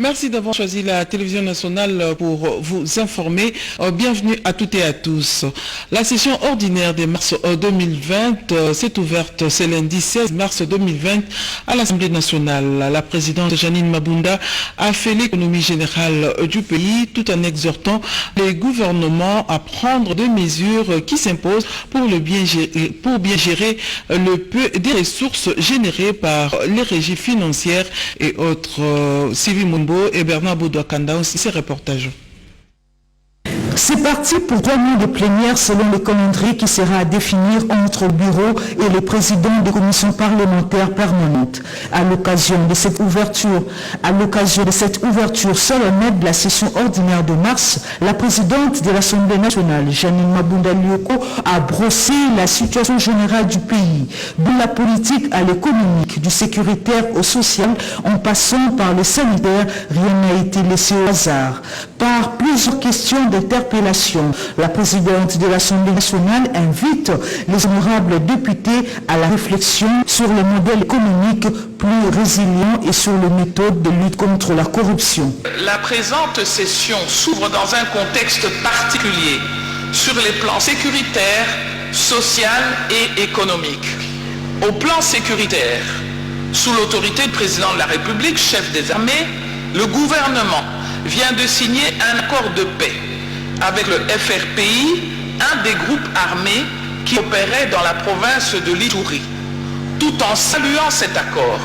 Merci d'avoir choisi la télévision nationale pour vous informer. Bienvenue à toutes et à tous. La session ordinaire de mars 2020 s'est ouverte ce lundi 16 mars 2020 à l'Assemblée nationale. La présidente Janine Mabunda a fait l'économie générale du pays tout en exhortant les gouvernements à prendre des mesures qui s'imposent pour bien gérer le peu des ressources générées par les régies financières et autres. Sylvie Mumbo et Bernard Boudouakanda aussi ces reportages. C'est parti pour 3 mois de plénière selon le calendrier qui sera à définir entre le bureau et le président des commissions parlementaires permanentes. À l'occasion de cette ouverture solennelle de la session ordinaire de mars, la présidente de l'Assemblée nationale, Janine Mabunda Lioko, a brossé la situation générale du pays, de la politique à l'économique, du sécuritaire au social, en passant par le sanitaire, rien n'a été laissé au hasard. Par plusieurs questions d'interpellation, la présidente de l'Assemblée nationale invite les honorables députés à la réflexion sur le modèle économique plus résilient et sur les méthodes de lutte contre la corruption. La présente session s'ouvre dans un contexte particulier sur les plans sécuritaire, social et économique. Au plan sécuritaire, sous l'autorité du président de la République, chef des armées, le gouvernement vient de signer un accord de paix avec le FRPI, un des groupes armés qui opérait dans la province de l'Ituri. Tout en saluant cet accord,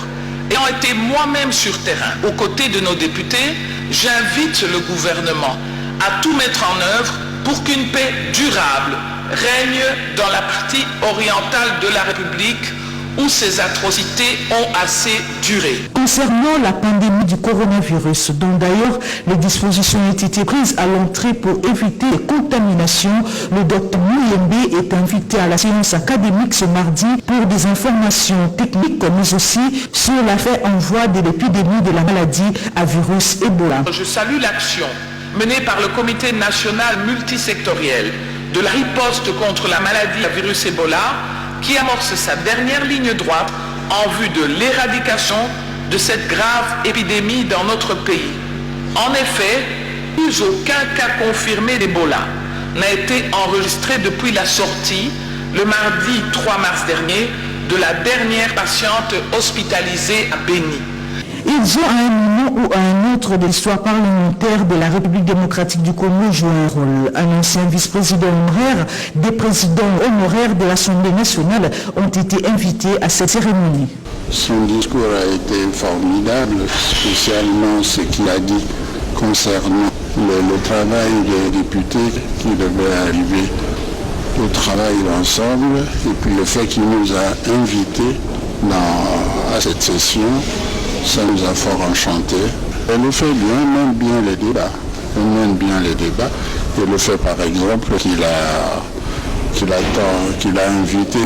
ayant été moi-même sur terrain aux côtés de nos députés, j'invite le gouvernement à tout mettre en œuvre pour qu'une paix durable règne dans la partie orientale de la République où ces atrocités ont assez duré. Concernant la pandémie du coronavirus, dont d'ailleurs les dispositions ont été prises à l'entrée pour éviter les contaminations, le Dr Mouyembe est invité à la séance académique ce mardi pour des informations techniques, mais aussi sur l'affaire en voie de l'épidémie de la maladie à virus Ebola. Je salue l'action menée par le Comité national multisectoriel de la riposte contre la maladie à virus Ebola, qui amorce sa dernière ligne droite en vue de l'éradication de cette grave épidémie dans notre pays. En effet, plus aucun cas confirmé d'Ebola n'a été enregistré depuis la sortie, le mardi 3 mars dernier, de la dernière patiente hospitalisée à Béni. Ils ont à un moment ou à un autre de l'histoire parlementaire de la République démocratique du Congo joué un rôle. Un ancien vice-président honoraire, des présidents honoraires de l'Assemblée nationale ont été invités à cette cérémonie. Son discours a été formidable, spécialement ce qu'il a dit concernant le travail des députés qui devait arriver au travail ensemble, et puis le fait qu'il nous a invités à cette session. Ça nous a fort enchanté. Elle le fait bien, mène bien les débats. Elle mène bien les débats. Et le fait par exemple qu'il a invité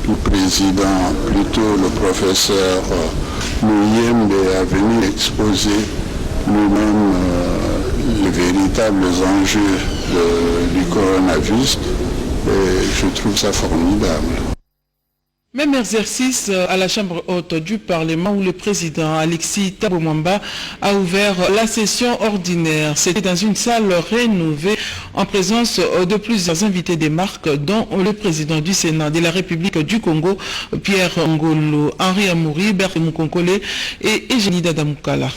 le président, plutôt le professeur Mouyembe, à venir exposer lui-même les véritables enjeux du coronavirus. Et je trouve ça formidable. Même exercice à la Chambre haute du Parlement où le président Alexis Thabo Mwamba a ouvert la session ordinaire. C'était dans une salle rénovée en présence de plusieurs invités des marques, dont le président du Sénat de la République du Congo, Pierre Ngolo, Henri Amouri, Berthe Moukonkole et Eugénie Dadamoukala.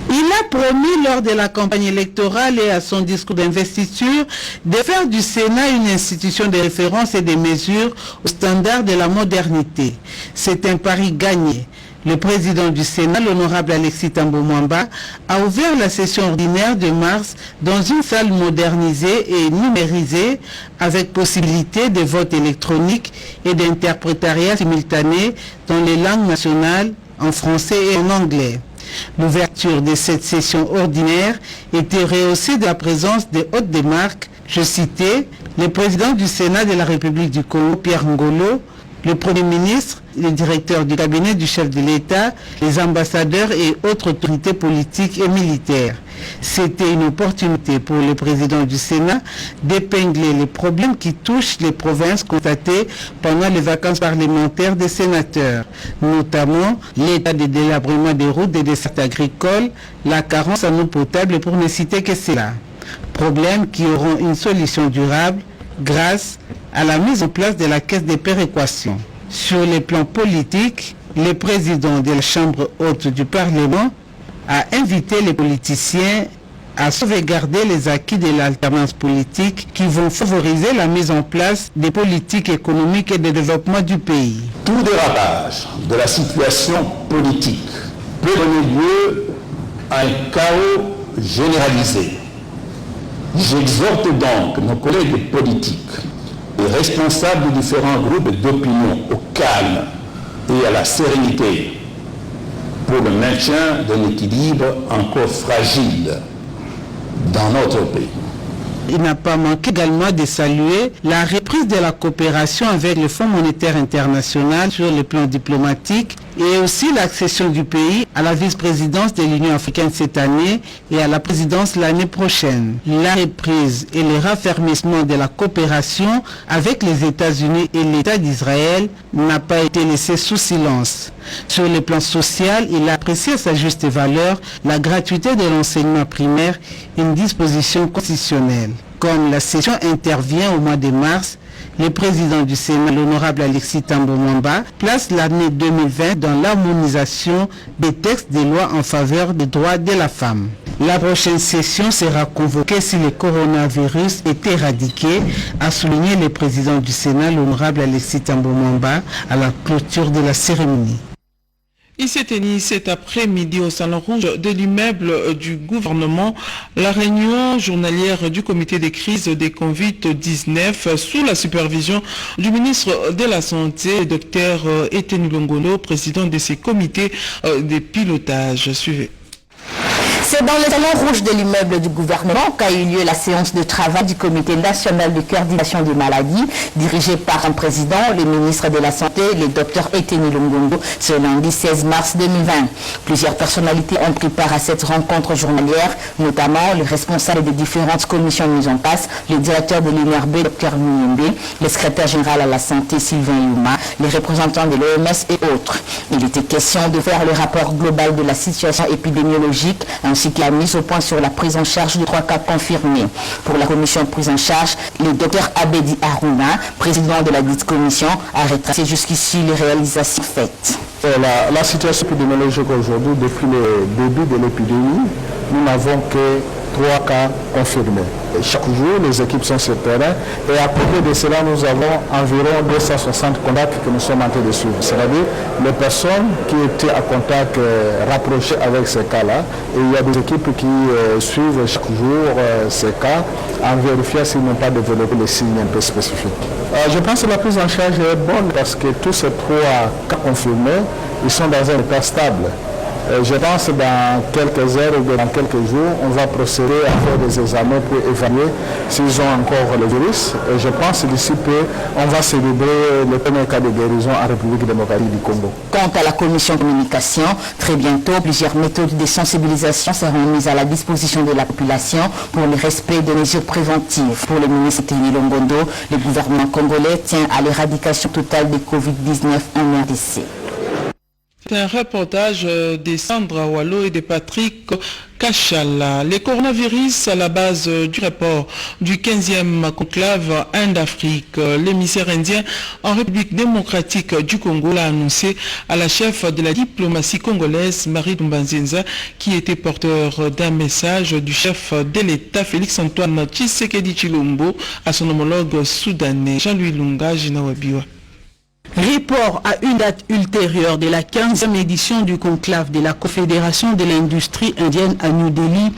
Il a promis lors de la campagne électorale et à son discours d'investiture de faire du Sénat une institution de référence et de mesures au standard de la modernité. C'est un pari gagné. Le président du Sénat, l'honorable Alexis Thabo Mwamba, a ouvert la session ordinaire de mars dans une salle modernisée et numérisée avec possibilité de vote électronique et d'interprétariat simultané dans les langues nationales, en français et en anglais. L'ouverture de cette session ordinaire était rehaussée de la présence des hôtes des marques. Je citais le président du Sénat de la République du Congo, Pierre Ngolo, Le Premier ministre, le directeur du cabinet du chef de l'État, les ambassadeurs et autres autorités politiques et militaires. C'était une opportunité pour le président du Sénat d'épingler les problèmes qui touchent les provinces constatées pendant les vacances parlementaires des sénateurs, notamment l'état de délabrement des routes et des sites agricoles, la carence en eau potable pour ne citer que cela. Problèmes qui auront une solution durable grâce à la mise en place de la caisse des péréquations. Sur le plan politique, le président de la Chambre haute du Parlement a invité les politiciens à sauvegarder les acquis de l'alternance politique qui vont favoriser la mise en place des politiques économiques et de développement du pays. Tout dérapage de la situation politique peut donner lieu à un chaos généralisé. J'exhorte donc nos collègues politiques et responsables de différents groupes d'opinion au calme et à la sérénité pour le maintien d'un équilibre encore fragile dans notre pays. Il n'a pas manqué également de saluer la reprise de la coopération avec le Fonds monétaire international sur le plan diplomatique et aussi l'accession du pays à la vice-présidence de l'Union africaine cette année et à la présidence l'année prochaine. La reprise et le raffermissement de la coopération avec les États-Unis et l'État d'Israël n'a pas été laissé sous silence. Sur le plan social, il a apprécié à sa juste valeur la gratuité de l'enseignement primaire, une disposition constitutionnelle. Comme la session intervient au mois de mars, le président du Sénat, l'honorable Alexis Tambo Mwamba, place l'année 2020 dans l'harmonisation des textes de loi en faveur des droits de la femme. La prochaine session sera convoquée si le coronavirus est éradiqué, a souligné le président du Sénat, l'honorable Alexis Tambo Mwamba, à la clôture de la cérémonie. Il s'est tenu cet après-midi au Salon Rouge de l'immeuble du gouvernement la réunion journalière du comité de crise des Covid-19 sous la supervision du ministre de la Santé, Dr Etienne Longondo, président de ces comités de pilotage. Suivez. C'est dans le salon rouge de l'immeuble du gouvernement qu'a eu lieu la séance de travail du comité national de coordination des maladies, dirigé par un président, le ministre de la Santé, le Dr Etienne Longondo, ce lundi 16 mars 2020. Plusieurs personnalités ont pris part à cette rencontre journalière, notamment le responsable des différentes commissions mises en place, le directeur de l'INRB, Dr Mounyembe, le secrétaire général à la santé, Sylvain Youma, les représentants de l'OMS et autres. Il était question de faire le rapport global de la situation épidémiologique, ainsi que la mise au point sur la prise en charge de 3 cas confirmés. Pour la commission de prise en charge, le Dr Abedi Aruna, président de la dite commission, a retracé jusqu'ici les réalisations faites. La situation épidémiologique aujourd'hui, depuis le début de l'épidémie, nous n'avons que 3 cas confirmés. Et chaque jour, les équipes sont sur le terrain et à côté de cela, nous avons environ 260 contacts que nous sommes en train de suivre. C'est-à-dire les personnes qui étaient en contact rapproché avec ces cas-là. Et il y a des équipes qui suivent chaque jour ces cas en vérifiant s'ils n'ont pas développé les signes un peu spécifiques. Je pense que la prise en charge est bonne parce que tous ces 3 cas confirmés, ils sont dans un état stable. Je pense que dans quelques heures ou dans quelques jours, on va procéder à faire des examens pour évaluer s'ils ont encore le virus. Et je pense que d'ici peu, on va célébrer le premier cas de guérison en République démocratique du Congo. Quant à la commission communication, très bientôt, plusieurs méthodes de sensibilisation seront mises à la disposition de la population pour le respect des mesures préventives. Pour le ministre Etienne Longondo, le gouvernement congolais tient à l'éradication totale de Covid-19 en RDC. C'est un reportage de Sandra Wallo et de Patrick Kachala. Les coronavirus à la base du rapport du 15e conclave Inde-Afrique. L'émissaire indien en République démocratique du Congo l'a annoncé à la chef de la diplomatie congolaise, Marie Dumbanzinza, qui était porteur d'un message du chef de l'État, Félix-Antoine Tshisekedi Tshilombo, à son homologue soudanais, Jean-Louis Lunga Jinawabiwa. Report à une date ultérieure de la 15e édition du conclave de la Confédération de l'industrie indienne à New Delhi,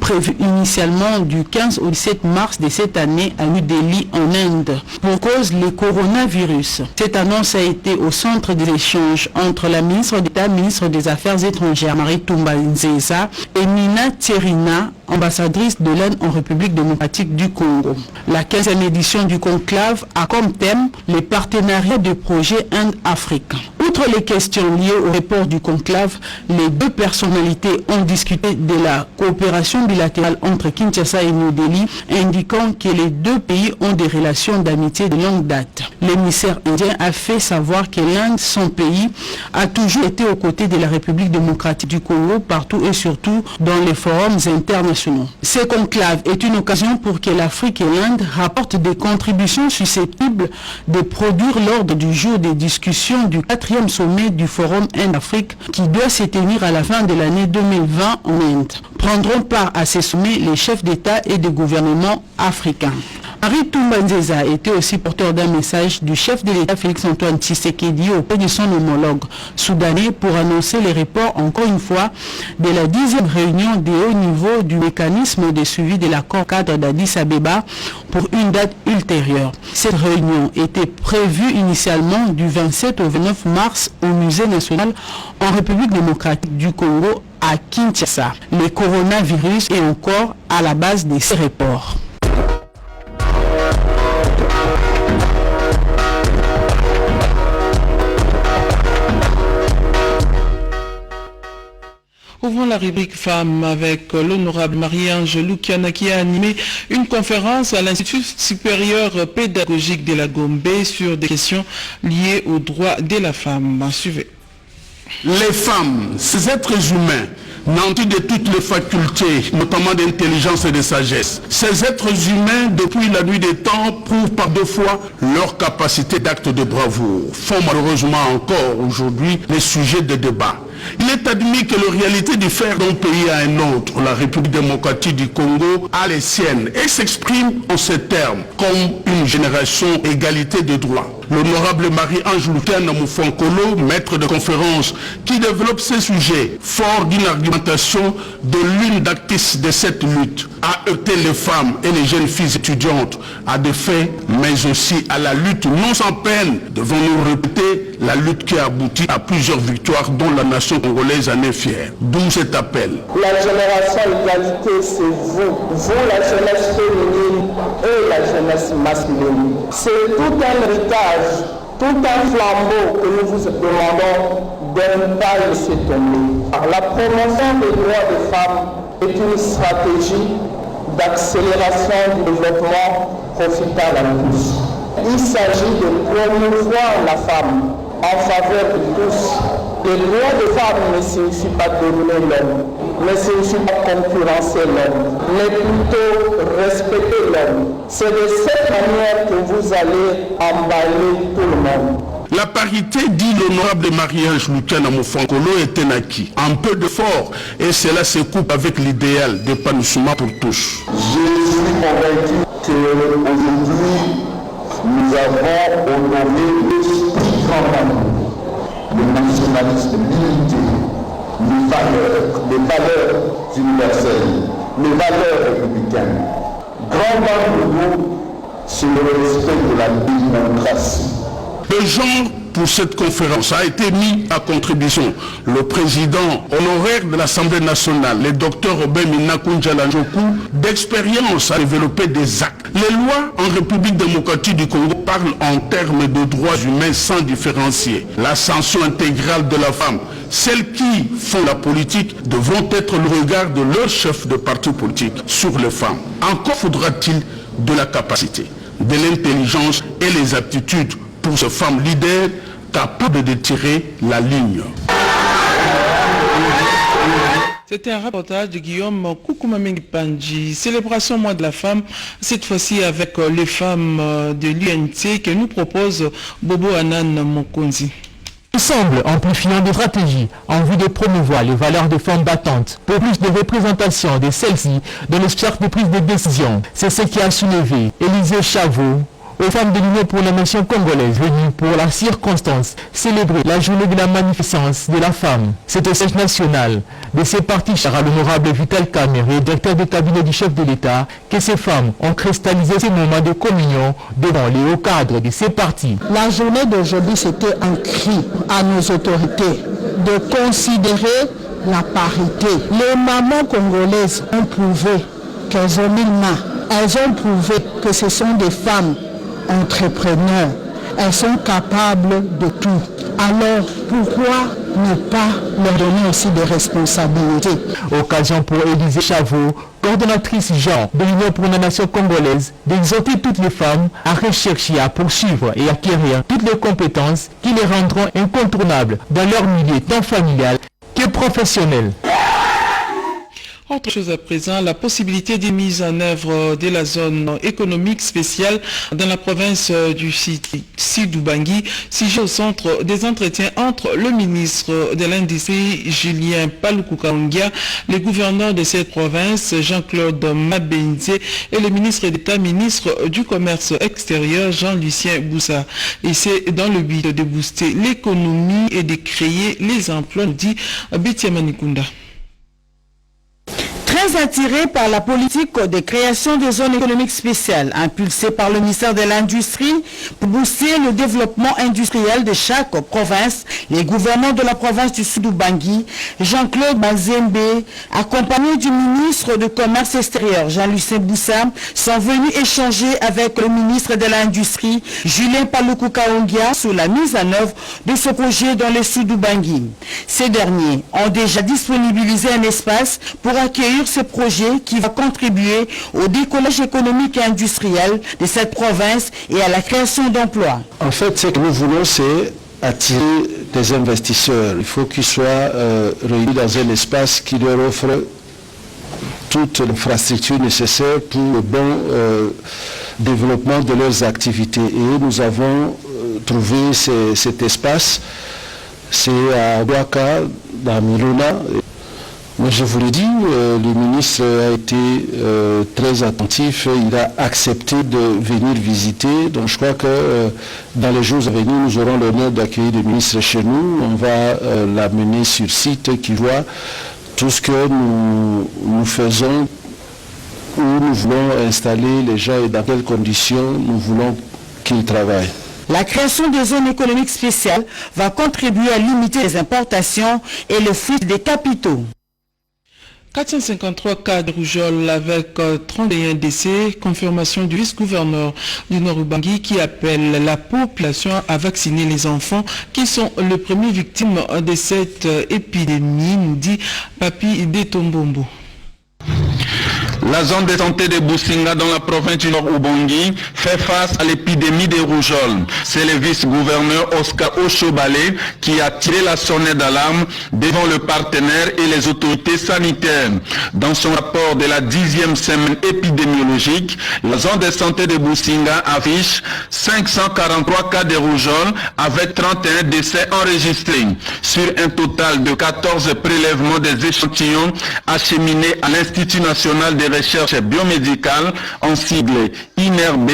prévu initialement du 15 au 17 mars de cette année à New Delhi en Inde pour cause du coronavirus. Cette annonce a été au centre des échanges entre la ministre d'État, ministre des Affaires étrangères Marie Toumba Nzeza et Nina Tcherina, ambassadrice de l'Inde en République démocratique du Congo. La 15e édition du conclave a comme thème les partenariats de projets Inde-Afrique. Outre les questions liées au report du conclave, les deux personnalités ont discuté de la coopération bilatérale entre Kinshasa et New Delhi, indiquant que les deux pays ont des relations d'amitié de longue date. L'émissaire indien a fait savoir que l'Inde, son pays, a toujours été aux côtés de la République démocratique du Congo partout et surtout dans les forums internationaux. Ce conclave est une occasion pour que l'Afrique et l'Inde rapportent des contributions susceptibles de produire l'ordre du jour des discussions du 4e sommet du Forum Inde-Afrique qui doit se tenir à la fin de l'année 2020 en Inde. Prendront part à ces sommets les chefs d'État et de gouvernement africains. Marie Toumba Nzeza était aussi porteur d'un message du chef de l'État Félix-Antoine Tshisekedi auprès de son homologue soudanais pour annoncer les reports encore une fois de la 10e réunion de haut niveau du mécanisme de suivi de l'accord cadre d'Addis Abeba pour une date ultérieure. Cette réunion était prévue initialement du 27 au 29 mars au Musée national en République démocratique du Congo à Kinshasa. Le coronavirus est encore à la base de ces reports. Ouvrons la rubrique femmes avec l'honorable Marie-Ange Lukiana qui a animé une conférence à l'Institut supérieur pédagogique de la Gombe sur des questions liées aux droits de la femme. Suivez. Les femmes, ces êtres humains, nantis de toutes les facultés, notamment d'intelligence et de sagesse. Ces êtres humains, depuis la nuit des temps, prouvent par deux fois leur capacité d'acte de bravoure, font malheureusement encore aujourd'hui les sujets de débat. Il est admis que la réalité diffère d'un pays à un autre. La République démocratique du Congo a les siennes et s'exprime en ces termes, comme une génération égalité de droits. L'honorable Marie-Ange Lukiana Moufankolo, maître de conférence, qui développe ces sujets, fort d'une argumentation de l'une d'actrices de cette lutte, a heurté les femmes et les jeunes filles étudiantes à des faits, mais aussi à la lutte non sans peine. Devons-nous répéter la lutte qui a abouti à plusieurs victoires dont la nation congolaise en est fière. D'où cet appel. La génération égalité, c'est vous, la jeunesse féminine et la jeunesse masculine. C'est tout un héritage, tout un flambeau que nous vous demandons de ne pas laisser tomber. La promotion des droits des femmes est une stratégie d'accélération du développement profitable à tous. Il s'agit de promouvoir la femme en faveur de tous. Les droits des femmes ne signifient pas dominer l'homme, ne signifient pas concurrencer l'homme, mais plutôt respecter l'homme. C'est de cette manière que vous allez emballer tout le monde. La parité, dit l'honorable Marie-Ange Lukiana Moufankolo, est un acquis. Un peu d'effort, et cela se coupe avec l'idéal d'épanouissement pour tous. Je suis convaincu qu'aujourd'hui, nous avons honoré l'esprit grand le nationalisme, l'unité, les valeurs universelles, les valeurs républicaines. Grand nombre de nous, c'est le respect de la démocratie. Le genre pour cette conférence a été mis à contribution. Le président honoraire de l'Assemblée nationale, le docteur Robert Minakunjala Njoku, d'expérience a développé des actes. Les lois en République démocratique du Congo parlent en termes de droits humains sans différencier. L'ascension intégrale de la femme, celles qui font la politique, devront être le regard de leurs chefs de parti politique sur les femmes. Encore faudra-t-il de la capacité, de l'intelligence et les aptitudes pour ces femmes leaders capables de tirer la ligne. C'était un reportage de Guillaume Koukoumamengi Pandji. Célébration mois de la femme, cette fois-ci avec les femmes de l'UNT que nous propose Bobo Anan Mokonzi. Ensemble, amplifiant des stratégies en vue de promouvoir les valeurs des femmes battantes pour plus de représentation de celles-ci dans le cercle de prise de décision. C'est ce qui a soulevé Élisée Chavot, aux femmes de l'Union pour la nation congolaise venues pour la circonstance célébrer la journée de la magnificence de la femme. C'est au siège national de ces partis, cher à l'honorable Vital Kamerhe, directeur de cabinet du chef de l'État, que ces femmes ont cristallisé ces moments de communion devant les hauts cadres de ces partis. La journée d'aujourd'hui, c'était un cri à nos autorités de considérer la parité. Les mamans congolaises ont prouvé qu'elles ont mis le main. Elles ont prouvé que ce sont des femmes entrepreneurs. Elles sont capables de tout. Alors, pourquoi ne pas leur donner aussi des responsabilités? Occasion pour Élisée Chavot, coordonnatrice genre de l'Union pour la nation congolaise, d'exhorter toutes les femmes à rechercher, à poursuivre et acquérir toutes les compétences qui les rendront incontournables dans leur milieu tant familial que professionnel. Autre chose à présent, la possibilité de mise en œuvre de la zone économique spéciale dans la province du Sud-Ubangui, sujet au centre des entretiens entre le ministre de l'Industrie, Julien Paluku Kahongya, le gouverneur de cette province, Jean-Claude Mabenze, et le ministre d'État, ministre du Commerce extérieur, Jean-Lucien Boussa. Et c'est dans le but de booster l'économie et de créer les emplois, nous dit Betia Manikunda. Très attiré par la politique de création des zones économiques spéciales impulsée par le ministère de l'Industrie pour booster le développement industriel de chaque province, les gouverneurs de la province du Sud-Ubangui, Jean-Claude Mazembe, accompagné du ministre du Commerce extérieur, Jean-Lucien Boussa, sont venus échanger avec le ministre de l'Industrie, Julien Paluku Kahongya, sur la mise en œuvre de ce projet dans le Sud-Ubangui. Ces derniers ont déjà disponibilisé un espace pour accueillir ce projet qui va contribuer au décollage économique et industriel de cette province et à la création d'emplois. En fait, ce que nous voulons, c'est attirer des investisseurs. Il faut qu'ils soient réunis dans un espace qui leur offre toute l'infrastructure nécessaire pour le bon développement de leurs activités. Et nous avons trouvé cet espace, c'est à Ouaka, dans Milona. Moi, je vous l'ai dit, le ministre a été très attentif, il a accepté de venir visiter. Donc je crois que dans les jours à venir, nous aurons l'honneur d'accueillir le ministre chez nous. On va l'amener sur site, qui voit tout ce que nous faisons, où nous voulons installer les gens et dans quelles conditions nous voulons qu'ils travaillent. La création des zones économiques spéciales va contribuer à limiter les importations et le flux des capitaux. 453 cas de rougeole avec 31 décès, confirmation du vice-gouverneur du Nord-Ubangui qui appelle la population à vacciner les enfants qui sont les premières victimes de cette épidémie, nous dit Papi Detombombo. La zone de santé de Businga dans la province du Nord-Ubangui fait face à l'épidémie de rougeole. C'est le vice-gouverneur Oscar Ochobalé qui a tiré la sonnette d'alarme devant le partenaire et les autorités sanitaires. Dans son rapport de la 10e semaine épidémiologique, la zone de santé de Businga affiche 543 cas de rougeole avec 31 décès enregistrés. Sur un total de 14 prélèvements des échantillons acheminés à l'Institut national de recherche biomédicale en sigle INRB,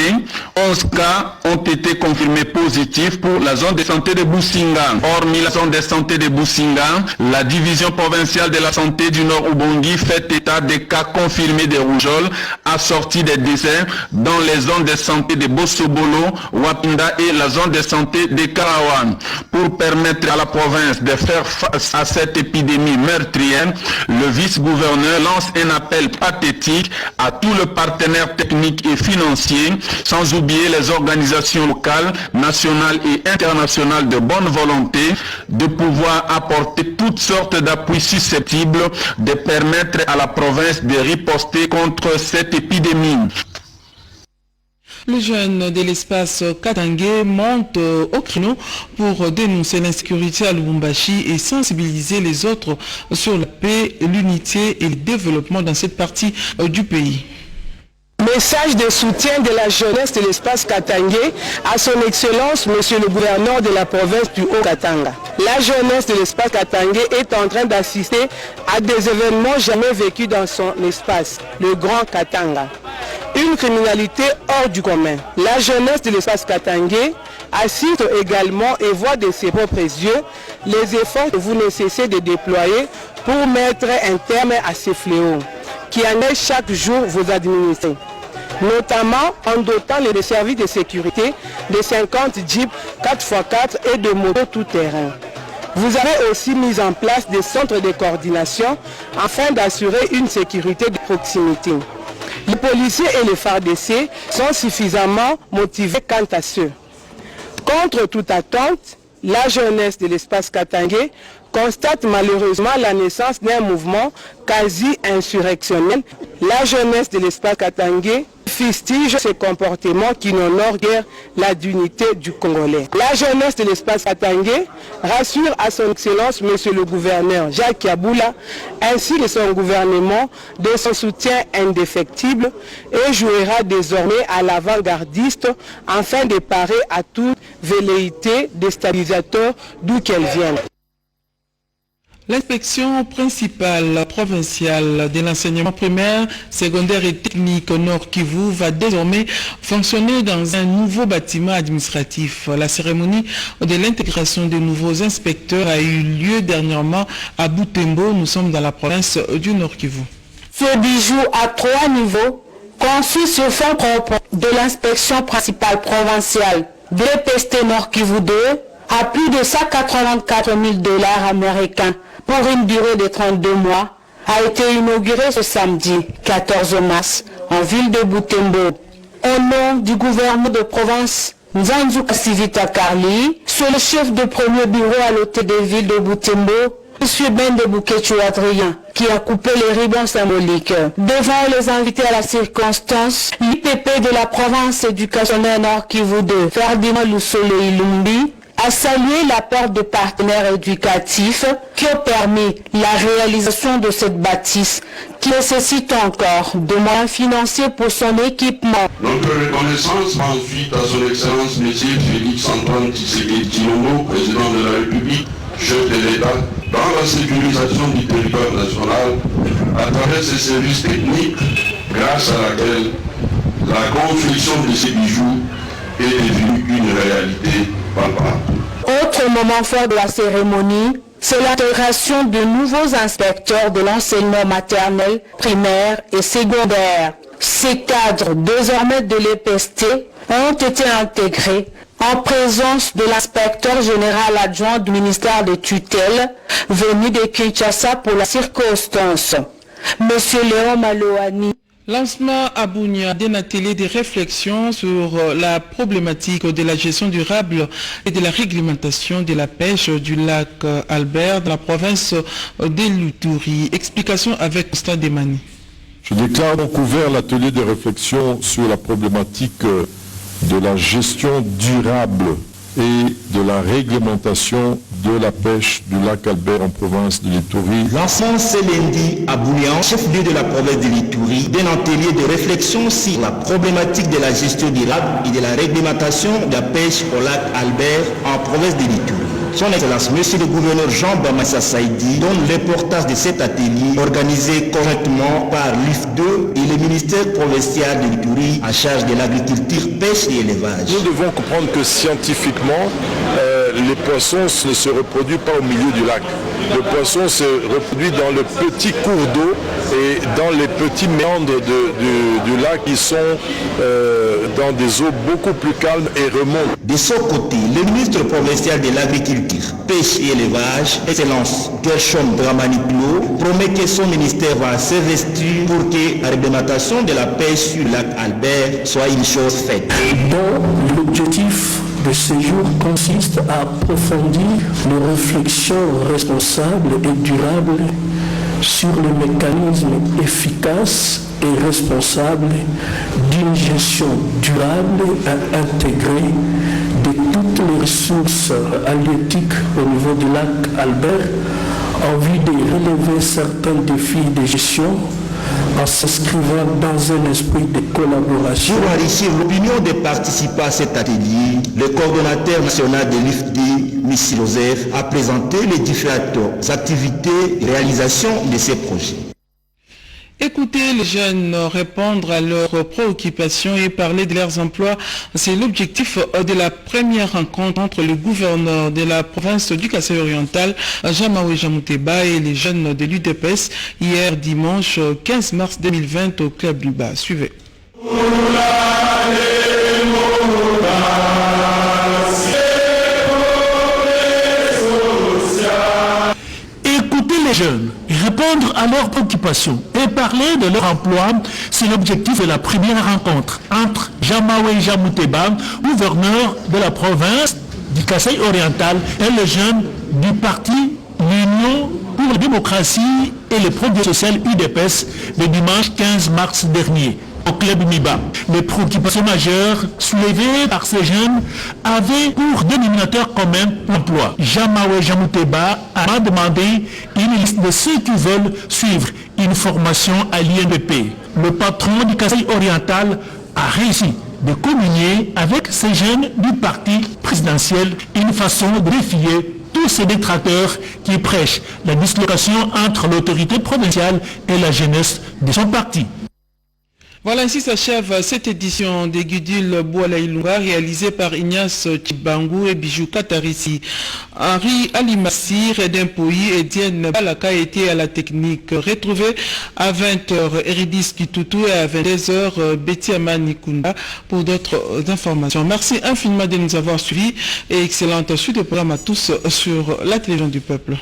11 cas ont été confirmés positifs pour la zone de santé de Businga. Hormis la zone de santé de Businga, la division provinciale de la santé du Nord-Ubangui fait état des cas confirmés de rougeole assortis des décès dans les zones de santé de Bossobolo, Wapinda et la zone de santé de Karawan. Pour permettre à la province de faire face à cette épidémie meurtrière, le vice-gouverneur lance un appel pathétique à tous les partenaires techniques et financiers, sans oublier les organisations locales, nationales et internationales de bonne volonté, de pouvoir apporter toutes sortes d'appuis susceptibles de permettre à la province de riposter contre cette épidémie. Les jeunes de l'espace Katangé montent au créneau pour dénoncer l'insécurité à Lubumbashi et sensibiliser les autres sur la paix, l'unité et le développement dans cette partie du pays. Message de soutien de la jeunesse de l'espace Katangé à son excellence, monsieur le gouverneur de la province du Haut-Katanga. La jeunesse de l'espace Katangé est en train d'assister à des événements jamais vécus dans son espace, le Grand Katanga. une criminalité hors du commun. La jeunesse de l'espace Katangé assiste également et voit de ses propres yeux les efforts que vous ne cessez de déployer pour mettre un terme à ces fléaux qui enlèvent chaque jour vos administrés, notamment en dotant les services de sécurité de 50 jeeps 4x4 et de motos tout-terrain. Vous avez aussi mis en place des centres de coordination afin d'assurer une sécurité de proximité. Les policiers et les FARDC sont suffisamment motivés quant à ceux. Contre toute attente, la jeunesse de l'espace Katangé constate malheureusement la naissance d'un mouvement quasi insurrectionnel. La jeunesse de l'espace Katangé fustige ces comportements qui n'honorent guère la dignité du Congolais. La jeunesse de l'espace Katangé rassure à son Excellence Monsieur le gouverneur Jacques Yaboula ainsi que son gouvernement de son soutien indéfectible et jouera désormais à l'avant-gardiste afin de parer à toute velléité déstabilisateur d'où qu'elle vienne. L'inspection principale provinciale de l'enseignement primaire, secondaire et technique au Nord Kivu va désormais fonctionner dans un nouveau bâtiment administratif. La cérémonie de l'intégration des nouveaux inspecteurs a eu lieu dernièrement à Butembo. Nous sommes dans la province du Nord Kivu. Ce bijou à 3 niveaux, conçu sur fonds propres de l'inspection principale provinciale de l'EPST Nord Kivu 2, à plus de 184 000 $ américains pour une durée de 32 mois, a été inauguré ce samedi 14 mars en ville de Butembo. Au nom du gouvernement de province Nzanzu Kasivita Karli, sur le chef de premier bureau à l'hôtel de ville de Butembo, M. Bende Boukechu Adrien, qui a coupé les ribbons symboliques. Devant les invités à la circonstance, l'IPP de la province éducationnelle Nord Kivu 2, Ferdinand Lusole Ilumbi, a salué l'apport de partenaires éducatifs qui ont permis la réalisation de cette bâtisse qui nécessite encore de moyens financiers pour son équipement. Notre reconnaissance va ensuite à son Excellence M. Félix Antoine Tshisekedi Tshilombo, président de la République, chef de l'État, dans la sécurisation du territoire national à travers ses services techniques, grâce à laquelle la construction de ces bijoux est devenue une réalité palpable. Autre moment fort de la cérémonie, c'est l'intégration de nouveaux inspecteurs de l'enseignement maternel, primaire et secondaire. Ces cadres, désormais de l'EPST, ont été intégrés en présence de l'inspecteur général adjoint du ministère des tutelles, venu de Kinshasa pour la circonstance, Monsieur Léon Malouani. Lancement à Bunia d'un atelier de réflexion sur la problématique de la gestion durable et de la réglementation de la pêche du lac Albert dans la province de l'Ituri. Explication avec Constant Demani. Je déclare donc ouvert l'atelier de réflexion sur la problématique de la gestion durable et de la réglementation de la pêche du lac Albert en province de l'Ituri. Lancement ce lundi à Boulian, chef-lieu de la province de l'Ituri, d'un atelier de réflexion sur la problématique de la gestion durable et de la réglementation de la pêche au lac Albert en province de l'Ituri. Son Excellence, Monsieur le gouverneur Jean Bamassa Saïdi, donne l'importance de cet atelier organisé correctement par l'IF2 et le ministère provincial de l'Ituri en charge de l'agriculture, pêche et élevage. Nous devons comprendre que scientifiquement, les poissons ne se reproduisent pas au milieu du lac. Le poisson se reproduit dans le petit cours d'eau et dans les petits méandres du lac qui sont dans des eaux beaucoup plus calmes et remontent. De son côté, le ministre provincial de l'agriculture, pêche et élevage, Excellence Gershom Dramaniplo, promet que son ministère va s'investir pour que la réglementation de la pêche sur le lac Albert soit une chose faite. Bon, l'objectif de ce jour consiste à approfondir les réflexions responsables et durables sur les mécanismes efficaces et responsables d'une gestion durable et intégrée de toutes les ressources halieutiques au niveau du lac Albert en vue de relever certains défis de gestion en s'inscrivant dans un esprit de collaboration. Pour enrichir l'opinion des participants à cet atelier, le coordonnateur national de l'IFD, M. Joseph, a présenté les différentes activités et réalisations de ces projets. Écouter les jeunes répondre à leurs préoccupations et parler de leurs emplois, c'est l'objectif de la première rencontre entre le gouverneur de la province du Kasaï oriental, Jamawe Jamouteba, et les jeunes de l'UDPS hier dimanche 15 mars 2020 au Club du Bas. Suivez. Écouter les jeunes, répondre à leurs préoccupations et parler de leur emploi, c'est l'objectif de la première rencontre entre Jamawe Jamouteba, gouverneur de la province du Kasaï oriental, et les jeunes du parti l'Union pour la démocratie et le progrès social UDPS le dimanche 15 mars dernier au Club Miba. Les préoccupations majeures soulevées par ces jeunes avaient pour dénominateur commun l'emploi. Jamawe Jamouteba a demandé une liste de ceux qui veulent suivre une formation à l'INDP. Le patron du Kasaï oriental a réussi de communier avec ces jeunes du parti présidentiel, une façon de défier tous ces détracteurs qui prêchent la dislocation entre l'autorité provinciale et la jeunesse de son parti. Voilà, ainsi s'achève cette édition des Gudule Boalaïlunga réalisée par Ignace Chibangu et Bijou Katarissi. Henri Alimassi, Redin Pouy et Diane Balaka étaient à la technique. Retrouvez à 20h Eridis Kitutu et à 22h Betty Amanikunda pour d'autres informations. Merci infiniment de nous avoir suivis et excellente suite de programme à tous sur la télévision du peuple.